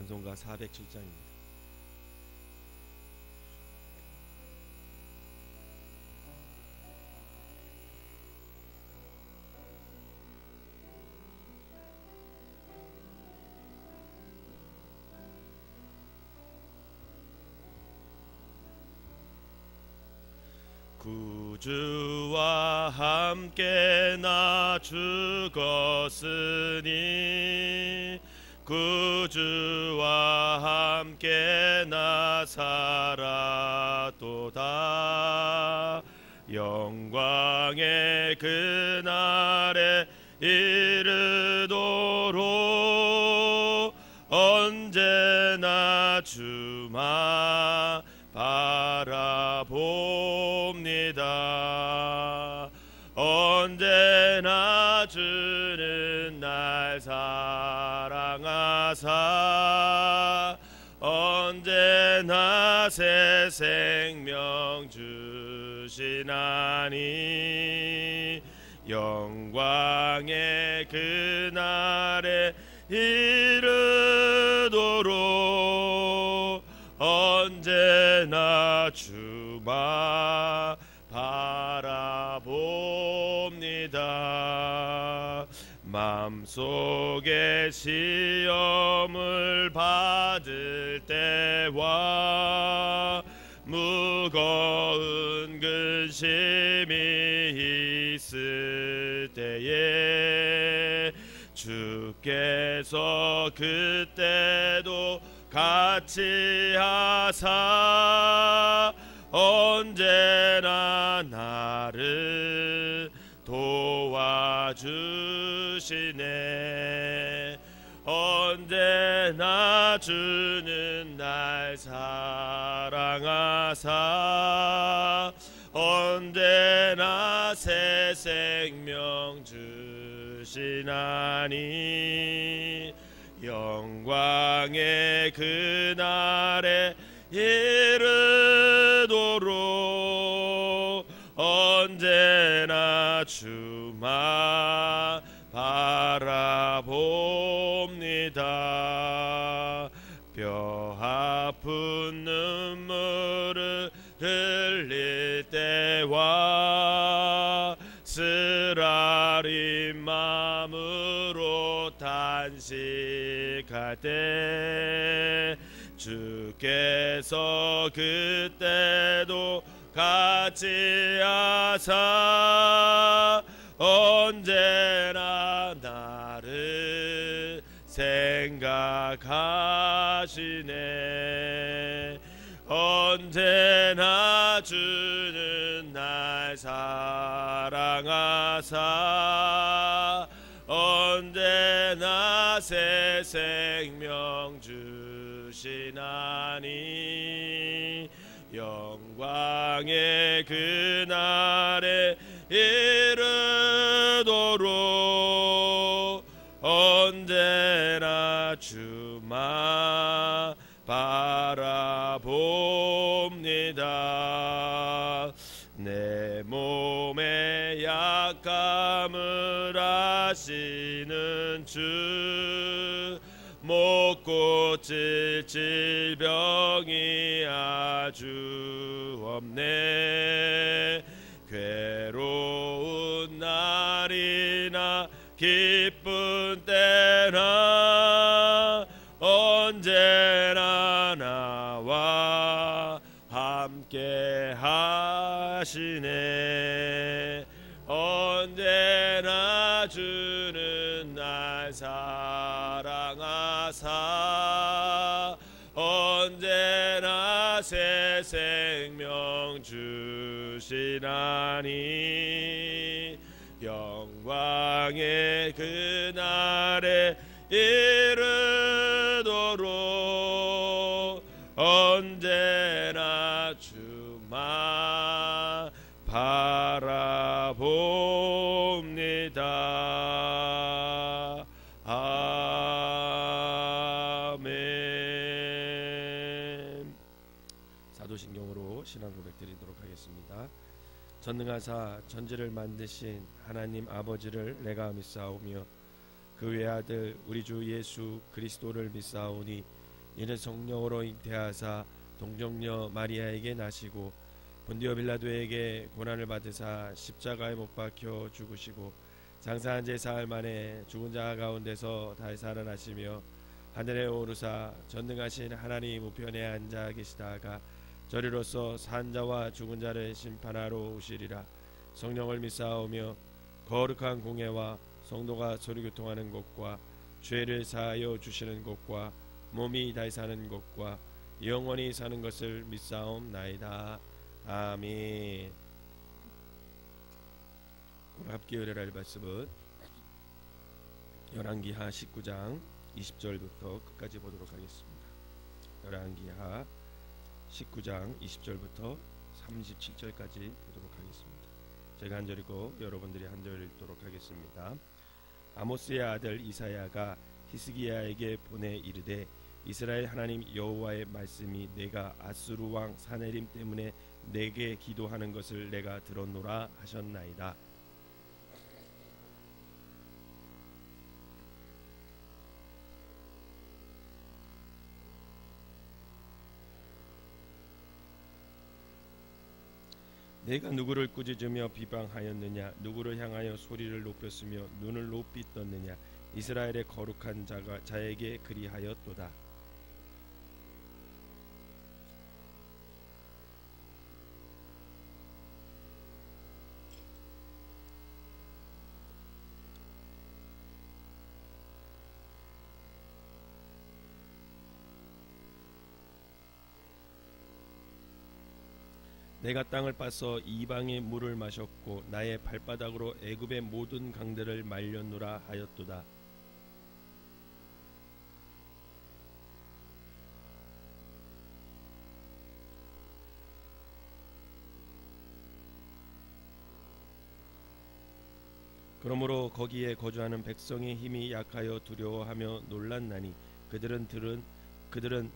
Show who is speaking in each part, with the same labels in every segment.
Speaker 1: 찬송가 407장입니다. 구주와 함께 나 죽었으니 구주와 함께 나 살았도다. 영광의 그날에 이르도록 언제나 주만 바라봅니다. 언제나 주는 날 사랑하사 언제나 새 생명 주시나니 영광의 그날에 이르도록 언제나 주만 바라봅니다. 맘속에 시험을 받을 때와 무거운 근심이 있을 때에 주께서 그때도 같이 하사 언제나 나를 도와주시네. 언제나 주는 날 사랑하사 언제나 새 생명 주시나니 영광의 그날에 이르도록 언제나 주만 바라봅니다. 뼈 아픈 눈물을 흘릴 때와 쓰라린 마음으로 단식할 때 주께서 그때도 같이 하사 언제나 나를 생각하시네. 언제나 주는 날 사랑하사 언제나 새 생명 주시나니 영광의 그날에 이르도록 언제나 주만 바라봅니다. 내 몸의 약함을 아시는 주 못 고칠 질병이 아주 없네. 괴로운 날이나 기쁜 때나 언제나 나와 함께 하시네. 언제나 주는 날 사랑하사 언제나 새 생명 주시나니 영광의 그날에 이르도록 언제나 주만 바라봅니다. 아멘. 사도신경으로 신앙 고백드리도록 하겠습니다. 전능하사 전지를 만드신 하나님 아버지를 내가 믿사오며 그 외아들 우리 주 예수 그리스도를 믿사오니 이는 성령으로 잉태하사 동정녀 마리아에게 나시고 본디오 빌라도에게 고난을 받으사 십자가에 못 박혀 죽으시고 장사한 지 사흘 만에 죽은 자 가운데서 다시 살아나시며 하늘에 오르사 전능하신 하나님 우편에 앉아 계시다가 저리로서 산 자와 죽은 자를 심판하러 오시리라. 성령을 믿사오며 거룩한 공예와 성도가 소리교통하는 것과 죄를 사하여 주시는 것과 몸이 다시 사는 것과 영원히 사는 것을 믿사옵나이다. 아멘. 오늘 함께 의뢰할 말씀은 열왕기하 19장 20절부터 끝까지 보도록 하겠습니다. 열왕기하 19장 20절부터 37절까지 보도록 하겠습니다. 제가 한 절 읽고 여러분들이 한 절 읽도록 하겠습니다. 아모스의 아들 이사야가 히스기야에게 보내 이르되 이스라엘 하나님 여호와의 말씀이 내가 아수르 왕 사네림 때문에 내게 기도하는 것을 내가 들었노라 하셨나이다. 내가 누구를 꾸짖으며 비방하였느냐? 누구를 향하여 소리를 높였으며 눈을 높이 떴느냐? 이스라엘의 거룩한 자에게 그리하였도다. 내가 땅을 파서 이방의 물을 마셨고 나의 발바닥으로 애굽의 모든 강들을 말렸노라 하였도다. 그러므로 거기에 거주하는 백성의 힘이 약하여 두려워하며 놀랐나니 그들은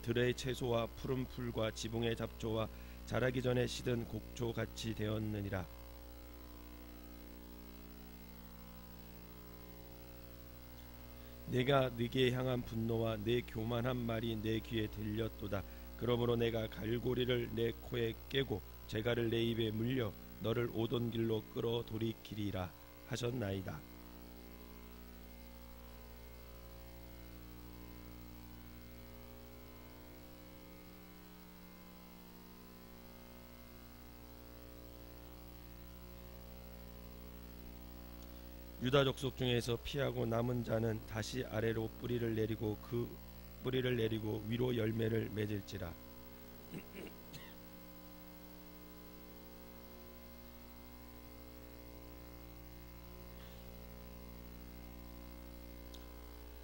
Speaker 1: 들의 채소와 푸른 풀과 지붕의 잡초와 자라기 전에 시든 곡초 같이 되었느니라. 내가 네게 향한 분노와 내 교만한 말이 내 귀에 들렸도다. 그러므로 내가 갈고리를 내 코에 깨고 재갈을 내 입에 물려 너를 오던 길로 끌어 돌이키리라 하셨나이다. 유다 족속 중에서 피하고 남은 자는 다시 아래로 뿌리를 내리고 그 뿌리를 내리고 위로 열매를 맺을지라.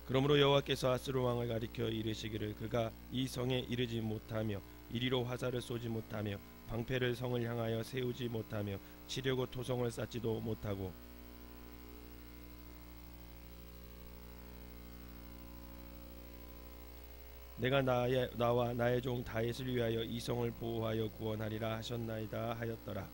Speaker 1: 그러므로 여호와께서 아수르 왕을 가리켜 이르시기를 그가 이 성에 이르지 못하며 이리로 화살을 쏘지 못하며 방패를 성을 향하여 세우지 못하며 치려고 토성을 쌓지도 못하고 내가 나와 나의 종 다윗을 위하여 이 성을 보호하여 구원하리라 하셨나이다 하였더라.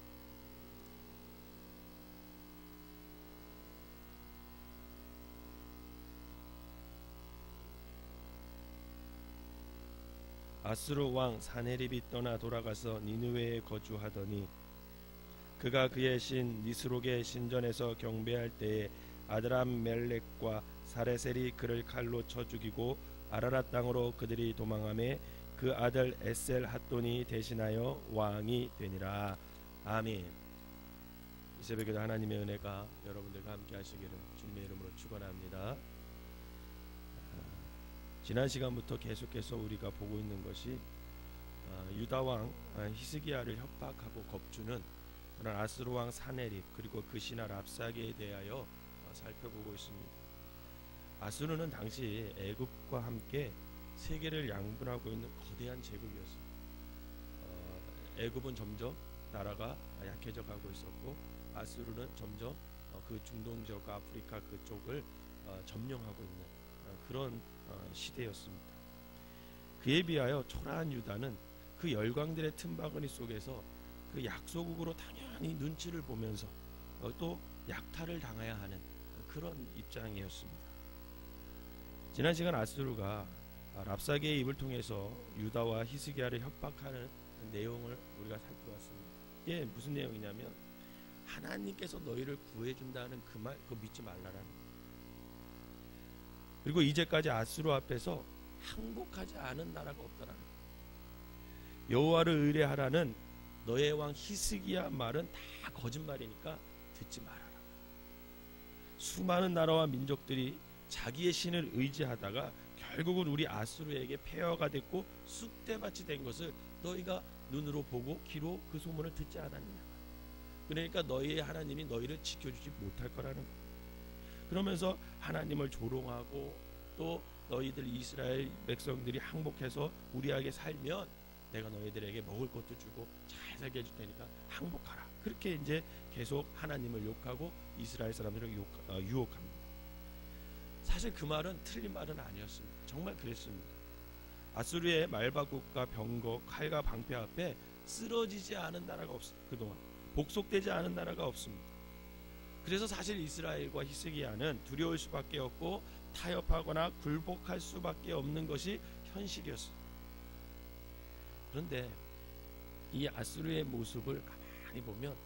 Speaker 1: 아수르 왕 사네립이 떠나 돌아가서 니느웨에 거주하더니 그가 그의 신 니스록의 신전에서 경배할 때에 아드람멜렉과 사레셀이 그를 칼로 쳐 죽이고 아라랏 땅으로 그들이 도망하매 그 아들 에셀 핫돈이 대신하여 왕이 되니라. 아멘. 이 새벽에도 하나님의 은혜가 여러분들과 함께 하시기를 주님의 이름으로 축원합니다. 지난 시간부터 계속해서 우리가 보고 있는 것이 유다 왕 히스기야를 협박하고 겁주는 그런 아수르 왕 사네립 그리고 그 신하 랍사게에 대하여 살펴보고 있습니다. 아수르는 당시 애굽과 함께 세계를 양분하고 있는 거대한 제국이었습니다. 애굽은 점점 나라가 약해져 가고 있었고 아수르는 점점 그 중동 지역 아프리카 그쪽을 점령하고 있는 그런 시대였습니다. 그에 비하여 초라한 유다는 그 열강들의 틈바구니 속에서 그 약소국으로 당연히 눈치를 보면서 또 약탈을 당해야 하는 그런 입장이었습니다. 지난 시간 아수르가 랍사게의 입을 통해서 유다와 히스기야를 협박하는 내용을 우리가 살펴봤습니다. 이게 무슨 내용이냐면 하나님께서 너희를 구해준다는 그 말, 그거 믿지 말라라는 거예요. 그리고 이제까지 아수르 앞에서 항복하지 않은 나라가 없다라는 거예요. 여호와를 의뢰하라는 너의 왕 히스기야 말은 다 거짓말이니까 듣지 말아라. 수많은 나라와 민족들이 자기의 신을 의지하다가 결국은 우리 아수르에게 폐허가 됐고 쑥대밭이 된 것을 너희가 눈으로 보고 귀로 그 소문을 듣지 않았느냐. 그러니까 너희의 하나님이 너희를 지켜주지 못할 거라는 거예요. 그러면서 하나님을 조롱하고 또 너희들 이스라엘 백성들이 항복해서 우리에게 살면 내가 너희들에게 먹을 것도 주고 잘 살게 해줄 테니까 항복하라. 그렇게 이제 계속 하나님을 욕하고 이스라엘 사람들을 유혹합니다. 사실 그 말은 틀린 말은 아니었습니다. 정말 그랬습니다. 아수르의 말바국과 병거, 칼과 방패 앞에 쓰러지지 않은 나라가 없습니다. 그동안 복속되지 않은 나라가 없습니다. 그래서 사실 이스라엘과 히스기야는 두려울 수밖에 없고 타협하거나 굴복할 수밖에 없는 것이 현실이었습니다. 그런데 이 아수르의 모습을 가만히 보면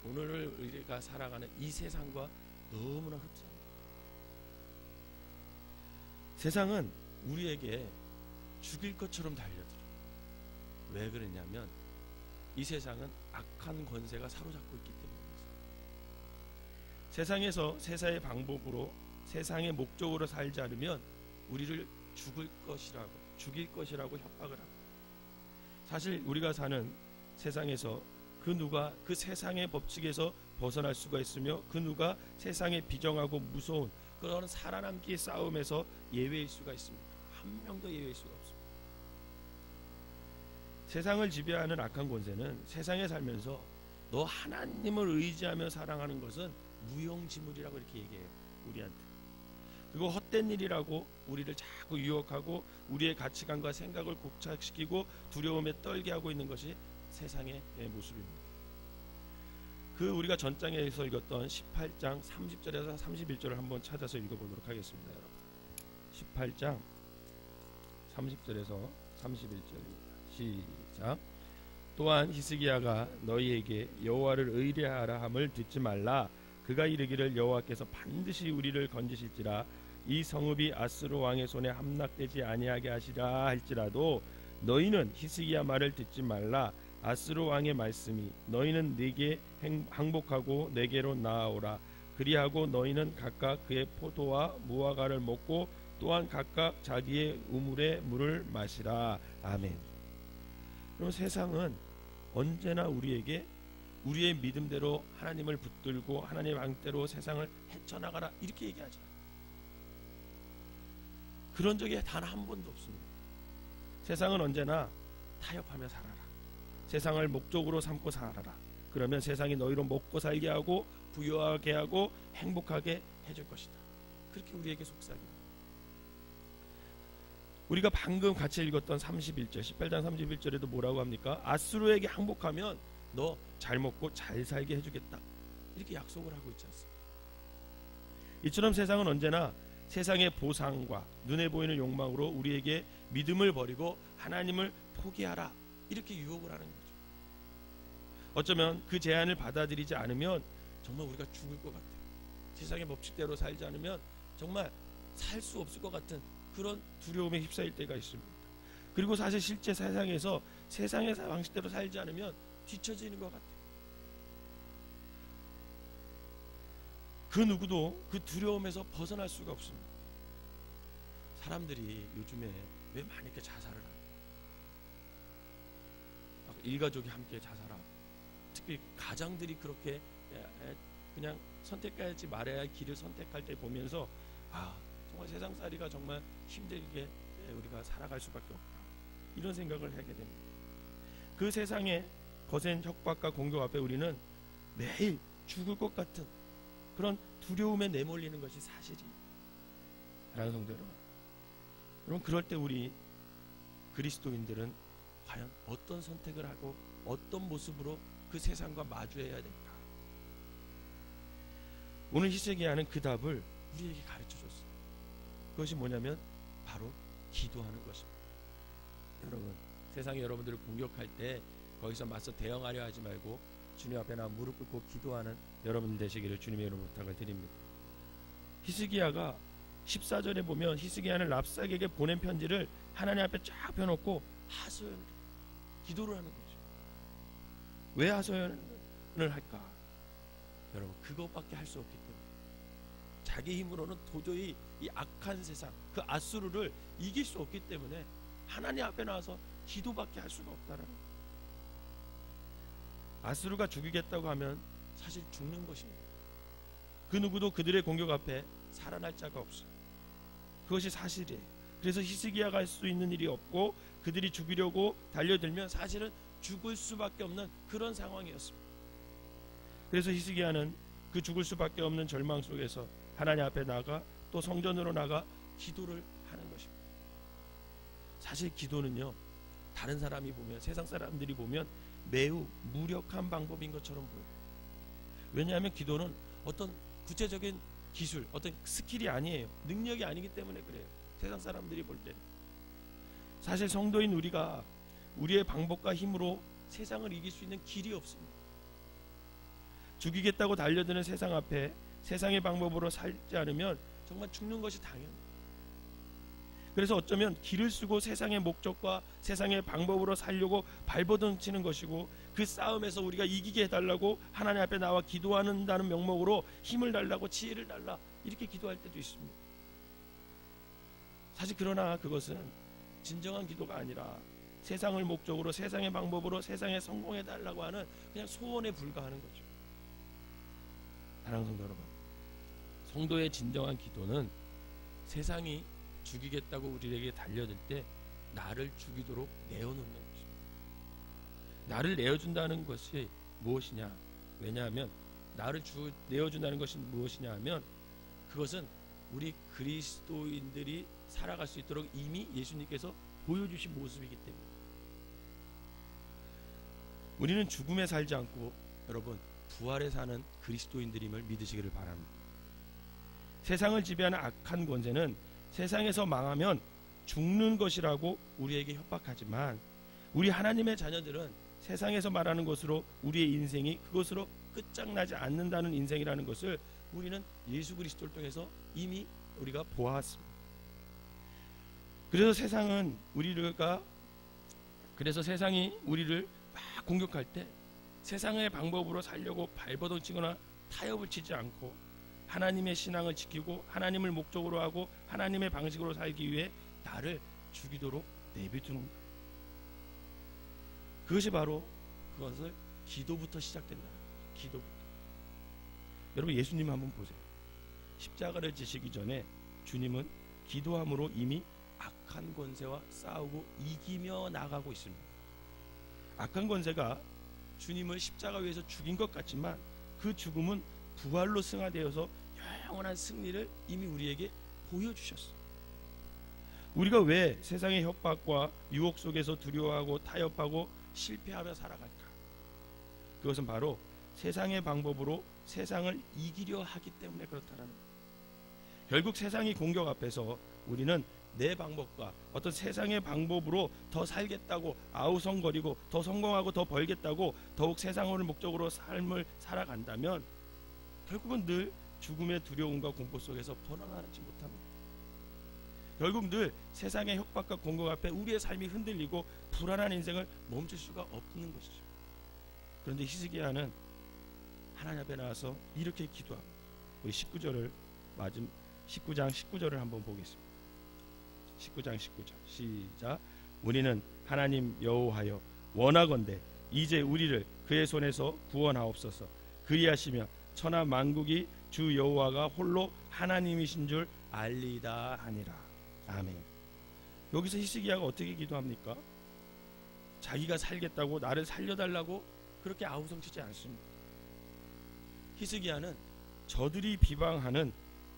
Speaker 1: 오늘 우리가 살아가는 이 세상과 너무나 흡사합니다. 세상은 우리에게 죽일 것처럼 달려들어요. 왜 그러냐면 이 세상은 악한 권세가 사로잡고 있기 때문입니다. 세상에서 세상의 방법으로 세상의 목적으로 살지 않으면 우리를 죽일 것이라고 협박을 합니다. 사실 우리가 사는 세상에서 그 누가 그 세상의 법칙에서 벗어날 수가 있으며 그 누가 세상의 비정하고 무서운 그런 살아남기의 싸움에서 예외일 수가 있습니다. 한 명도 예외일 수가 없습니다. 세상을 지배하는 악한 권세는 세상에 살면서 너 하나님을 의지하며 사랑하는 것은 무용지물이라고 이렇게 얘기해요. 우리한테. 그리고 헛된 일이라고 우리를 자꾸 유혹하고 우리의 가치관과 생각을 곡착시키고 두려움에 떨게 하고 있는 것이 세상의 모습입니다. 그 우리가 전장에서 읽었던 18장 30절에서 31절을 한번 찾아서 읽어보도록 하겠습니다. 여러분. 18장 30절에서 31절입니다. 시작. 또한 히스기야가 너희에게 여호와를 의뢰하라 함을 듣지 말라. 그가 이르기를 여호와께서 반드시 우리를 건지실지라 이 성읍이 아수르 왕의 손에 함락되지 아니하게 하시라 할지라도 너희는 히스기야 말을 듣지 말라. 아수르 왕의 말씀이 너희는 내게 항복하고 내게로 나아오라. 그리하고 너희는 각각 그의 포도와 무화과를 먹고 또한 각각 자기의 우물의 물을 마시라. 아멘. 그럼 세상은 언제나 우리에게 우리의 믿음대로 하나님을 붙들고 하나님의 방대로 세상을 헤쳐나가라 이렇게 얘기하죠. 그런 적이 단 한 번도 없습니다. 세상은 언제나 타협하며 살아라. 세상을 목적으로 삼고 살아라. 그러면 세상이 너희로 먹고 살게 하고 부유하게 하고 행복하게 해줄 것이다. 그렇게 우리에게 속삭입니다. 우리가 방금 같이 읽었던 31절 18장 31절에도 뭐라고 합니까? 아수르에게 항복하면 너 잘 먹고 잘 살게 해주겠다. 이렇게 약속을 하고 있지 않습니까? 이처럼 세상은 언제나 세상의 보상과 눈에 보이는 욕망으로 우리에게 믿음을 버리고 하나님을 포기하라 이렇게 유혹을 하는 거죠. 어쩌면 그 제안을 받아들이지 않으면 정말 우리가 죽을 것 같아요. 세상의 법칙대로 살지 않으면 정말 살 수 없을 것 같은 그런 두려움에 휩싸일 때가 있습니다. 그리고 사실 실제 세상에서 세상의 방식대로 살지 않으면 뒤처지는 것 같아요. 그 누구도 그 두려움에서 벗어날 수가 없습니다. 사람들이 요즘에 왜 많이 이렇게 자살을 합니까? 일가족이 함께 자살하고 특히 가장들이 그렇게 그냥 선택하지 말아야 할 길을 선택할 때 보면서 정말 세상살이가 정말 힘들게 우리가 살아갈 수밖에 없다. 이런 생각을 하게 됩니다. 그 세상의 거센 협박과 공격 앞에 우리는 매일 죽을 것 같은 그런 두려움에 내몰리는 것이 사실이 라는 성도 여러분. 여러분 그럴 때 우리 그리스도인들은 과연 어떤 선택을 하고 어떤 모습으로 그 세상과 마주해야 될까? 오늘 히스기야는 그 답을 우리에게 가르쳐 줬어요. 그것이 뭐냐면 바로 기도하는 것입니다. 여러분, 세상이 여러분들을 공격할 때 거기서 맞서 대응하려 하지 말고 주님 앞에 나 무릎 꿇고 기도하는 여러분 되시기를 주님의 이름으로 부탁을 드립니다. 히스기야가 14절에 보면 히스기야는 랍삭에게 보낸 편지를 하나님 앞에 쫙 펴놓고 하소연을 기도를 하는 거죠. 왜 하소연을 할까? 여러분, 그것밖에 할 수 없기 때문에 자기 힘으로는 도저히 이 악한 세상, 그 아수르를 이길 수 없기 때문에 하나님 앞에 나와서 기도밖에 할 수가 없다라는 거예요. 아수르가 죽이겠다고 하면 사실 죽는 것입니다. 그 누구도 그들의 공격 앞에 살아날 자가 없어요. 그것이 사실이에요. 그래서 히스기야가 할 수 있는 일이 없고 그들이 죽이려고 달려들면 사실은 죽을 수밖에 없는 그런 상황이었습니다. 그래서 히스기야는 그 죽을 수밖에 없는 절망 속에서 하나님 앞에 나가 또 성전으로 나가 기도를 하는 것입니다. 사실 기도는요, 다른 사람이 보면, 세상 사람들이 보면 매우 무력한 방법인 것처럼 보여요. 왜냐하면 기도는 어떤 구체적인 기술, 어떤 스킬이 아니에요. 능력이 아니기 때문에 그래요. 세상 사람들이 볼 때는. 사실 성도인 우리가 우리의 방법과 힘으로 세상을 이길 수 있는 길이 없습니다. 죽이겠다고 달려드는 세상 앞에 세상의 방법으로 살지 않으면 정말 죽는 것이 당연해요. 그래서 어쩌면 길을 쓰고 세상의 목적과 세상의 방법으로 살려고 발버둥치는 것이고, 그 싸움에서 우리가 이기게 해달라고 하나님 앞에 나와 기도한다는 명목으로 힘을 달라고, 지혜를 달라, 이렇게 기도할 때도 있습니다. 사실 그러나 그것은 진정한 기도가 아니라 세상을 목적으로 세상의 방법으로 세상에 성공해달라고 하는 그냥 소원에 불과하는 거죠. 사랑하는 성도 여러분, 성도의 진정한 기도는 세상이 죽이겠다고 우리에게 달려들 때 나를 죽이도록 내어놓는 것입니다. 나를 내어준다는 것이 무엇이냐? 왜냐하면 나를 내어준다는 것이 무엇이냐 하면 그것은 우리 그리스도인들이 살아갈 수 있도록 이미 예수님께서 보여주신 모습이기 때문에, 우리는 죽음에 살지 않고 여러분 부활에 사는 그리스도인들임을 믿으시기를 바랍니다. 세상을 지배하는 악한 권세는 세상에서 망하면 죽는 것이라고 우리에게 협박하지만, 우리 하나님의 자녀들은 세상에서 말하는 것으로 우리의 인생이 그것으로 끝장나지 않는다는 인생이라는 것을 우리는 예수 그리스도를 통해서 이미 우리가 보았습니다. 그래서 세상이 우리를 막 공격할 때 세상의 방법으로 살려고 발버둥치거나 타협을 치지 않고 하나님의 신앙을 지키고 하나님을 목적으로 하고 하나님의 방식으로 살기 위해 나를 죽이도록 내비두는 거예요. 그것이 바로 그것을 기도부터 시작된다. 기도부터. 여러분, 예수님 한번 보세요. 십자가를 지시기 전에 주님은 기도함으로 이미 악한 권세와 싸우고 이기며 나가고 있습니다. 악한 권세가 주님을 십자가 위에서 죽인 것 같지만 그 죽음은 부활로 승화되어서 영원한 승리를 이미 우리에게 보여주셨어요. 우리가 왜 세상의 협박과 유혹 속에서 두려워하고 타협하고 실패하며 살아갈까? 그것은 바로 세상의 방법으로 세상을 이기려 하기 때문에 그렇다라는 거예요. 결국 세상의 공격 앞에서 우리는 내 방법과 어떤 세상의 방법으로 더 살겠다고 아우성거리고 더 성공하고 더 벌겠다고 더욱 세상을 목적으로 삶을 살아간다면 결국은 늘 죽음의 두려움과 공포 속에서 벗어나지 못합니다. 결국 늘 세상의 협박과 공격 앞에 우리의 삶이 흔들리고 불안한 인생을 멈출 수가 없는 것이죠. 그런데 히스기야는 하나님 앞에 나와서 이렇게 기도합니다. 우리 19장 19절을 한번 보겠습니다. 19장 19절 시작. 우리는 하나님 여호와여 원하건대 이제 우리를 그의 손에서 구원하옵소서. 그리하시며 천하 만국이 주 여호와가 홀로 하나님이신 줄 알리다 하니라. 아멘. 여기서 히스기야가 어떻게 기도합니까? 자기가 살겠다고 나를 살려달라고 그렇게 아우성치지 않습니다. 히스기야는 저들이 비방하는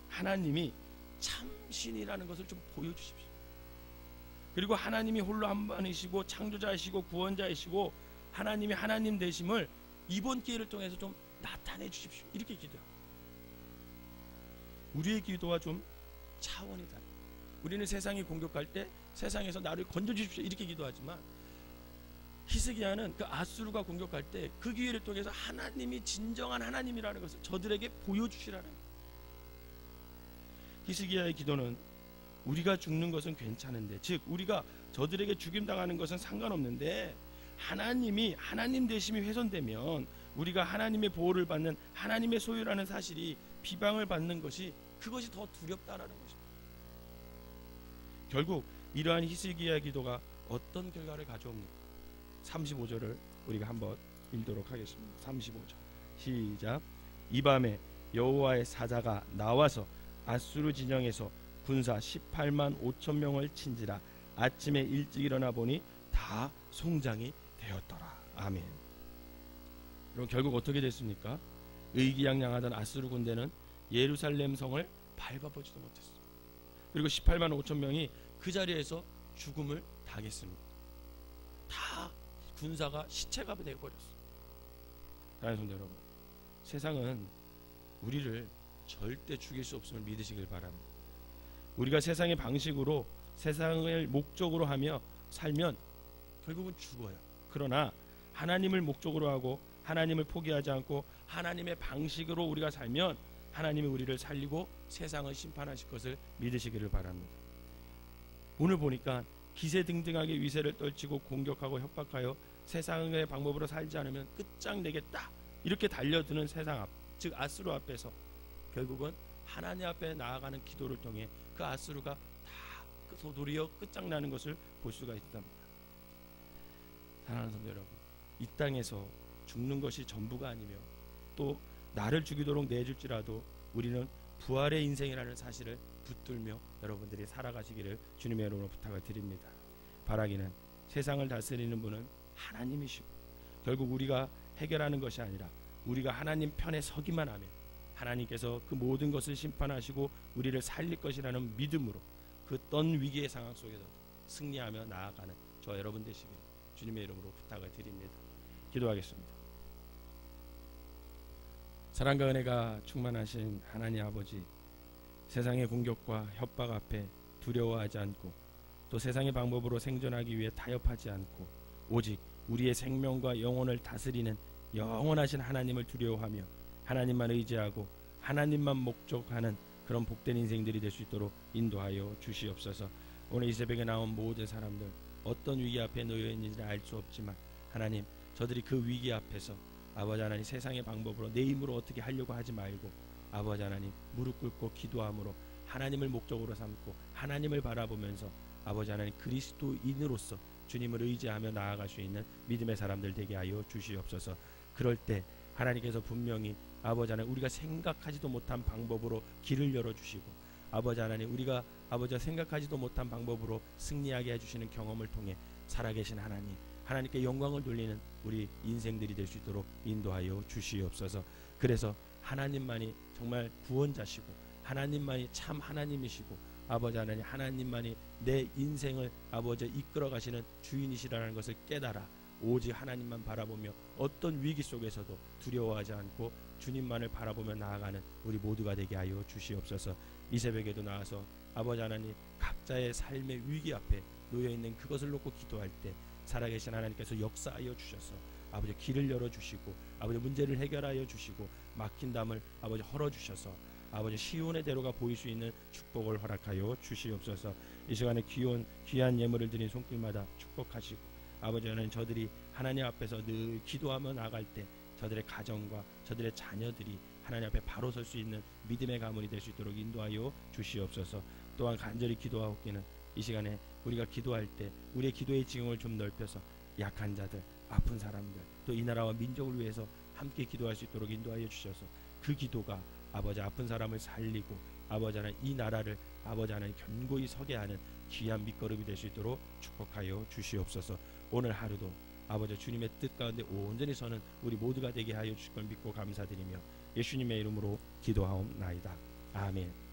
Speaker 1: 하나님이 참신이라는 것을 좀 보여주십시오. 그리고 하나님이 홀로 한 분이시고 창조자이시고 구원자이시고 하나님이 하나님 되심을 이번 기회를 통해서 좀 나타내 주십시오. 이렇게 기도합니다. 우리의 기도와 좀 차원이 다릅니다. 우리는 세상이 공격할 때 세상에서 나를 건져주십시오 이렇게 기도하지만, 히스기야는 그 아수르가 공격할 때 그 기회를 통해서 하나님이 진정한 하나님이라는 것을 저들에게 보여주시라는 거예요. 히스기야의 기도는 우리가 죽는 것은 괜찮은데, 즉 우리가 저들에게 죽임당하는 것은 상관없는데, 하나님이 하나님 되심이 훼손되면 우리가 하나님의 보호를 받는 하나님의 소유라는 사실이 비방을 받는 것이, 그것이 더 두렵다라는 것입니다. 결국 이러한 히스기야의 기도가 어떤 결과를 가져옵니까? 35절을 우리가 한번 읽도록 하겠습니다. 35절 시작. 이 밤에 여호와의 사자가 나와서 아수르 진영에서 군사 18만 5천 명을 친지라. 아침에 일찍 일어나 보니 다 송장이 되었더라. 아멘. 그럼 결국 어떻게 됐습니까? 의기양양하던 아수르 군대는 예루살렘 성을 밟아보지도 못했어요. 그리고 18만 5천 명이 그 자리에서 죽음을 당했습니다. 다 군사가 시체가 되어버렸어요. 사랑하는 성도 여러분, 세상은 우리를 절대 죽일 수 없음을 믿으시길 바랍니다. 우리가 세상의 방식으로, 세상을 목적으로 하며 살면 결국은 죽어요. 그러나 하나님을 목적으로 하고 하나님을 포기하지 않고 하나님의 방식으로 우리가 살면 하나님이 우리를 살리고 세상을 심판하실 것을 믿으시기를 바랍니다. 오늘 보니까 기세등등하게 위세를 떨치고 공격하고 협박하여 세상의 방법으로 살지 않으면 끝장내겠다 이렇게 달려드는 세상 앞, 즉 아수르 앞에서 결국은 하나님 앞에 나아가는 기도를 통해 그 아수르가 다 도리어 끝장나는 것을 볼 수가 있답니다. 사랑하는 성도 여러분, 이 땅에서 죽는 것이 전부가 아니며 또 나를 죽이도록 내줄지라도 우리는 부활의 인생이라는 사실을 붙들며 여러분들이 살아가시기를 주님의 이름으로 부탁을 드립니다. 바라기는 세상을 다스리는 분은 하나님이시고, 결국 우리가 해결하는 것이 아니라 우리가 하나님 편에 서기만 하면 하나님께서 그 모든 것을 심판하시고 우리를 살릴 것이라는 믿음으로 그 어떤 위기의 상황 속에서 승리하며 나아가는 저 여러분 되시기를 주님의 이름으로 부탁을 드립니다. 기도하겠습니다. 사랑과 은혜가 충만하신 하나님 아버지, 세상의 공격과 협박 앞에 두려워하지 않고 또 세상의 방법으로 생존하기 위해 타협하지 않고 오직 우리의 생명과 영혼을 다스리는 영원하신 하나님을 두려워하며 하나님만 의지하고 하나님만 목적하는 그런 복된 인생들이 될 수 있도록 인도하여 주시옵소서. 오늘 이 새벽에 나온 모든 사람들 어떤 위기 앞에 놓여 있는지 알 수 없지만 하나님, 저들이 그 위기 앞에서 아버지 하나님 세상의 방법으로 내 힘으로 어떻게 하려고 하지 말고 아버지 하나님 무릎 꿇고 기도함으로 하나님을 목적으로 삼고 하나님을 바라보면서 아버지 하나님 그리스도인으로서 주님을 의지하며 나아갈 수 있는 믿음의 사람들 되게 하여 주시옵소서. 그럴 때 하나님께서 분명히 아버지 하나님 우리가 생각하지도 못한 방법으로 길을 열어주시고 아버지 하나님 우리가 아버지가 생각하지도 못한 방법으로 승리하게 해주시는 경험을 통해 살아계신 하나님, 하나님께 영광을 돌리는 우리 인생들이 될 수 있도록 인도하여 주시옵소서. 그래서 하나님만이 정말 구원자시고 하나님만이 참 하나님이시고 아버지 하나님 하나님만이 내 인생을 아버지 이끌어 가시는 주인이시라는 것을 깨달아 오직 하나님만 바라보며 어떤 위기 속에서도 두려워하지 않고 주님만을 바라보며 나아가는 우리 모두가 되게 하여 주시옵소서. 이 새벽에도 나와서 아버지 하나님 각자의 삶의 위기 앞에 놓여있는 그것을 놓고 기도할 때 살아계신 하나님께서 역사하여 주셔서 아버지 길을 열어주시고 아버지 문제를 해결하여 주시고 막힌 담을 아버지 헐어주셔서 아버지 시온의 대로가 보일 수 있는 축복을 허락하여 주시옵소서. 이 시간에 귀한 예물을 드린 손길마다 축복하시고 아버지 하나님 저들이 하나님 앞에서 늘 기도하며 나갈 때 저들의 가정과 저들의 자녀들이 하나님 앞에 바로 설 수 있는 믿음의 가문이 될 수 있도록 인도하여 주시옵소서. 또한 간절히 기도하옵기는 이 시간에 우리가 기도할 때 우리의 기도의 지경을 좀 넓혀서 약한 자들, 아픈 사람들, 또 이 나라와 민족을 위해서 함께 기도할 수 있도록 인도하여 주셔서 그 기도가 아버지 아픈 사람을 살리고 아버지 하나님 이 나라를 아버지 하나님 견고히 서게 하는 귀한 밑거름이 될 수 있도록 축복하여 주시옵소서. 오늘 하루도 아버지 주님의 뜻 가운데 온전히 서는 우리 모두가 되게 하여 주실 걸 믿고 감사드리며 예수님의 이름으로 기도하옵나이다. 아멘.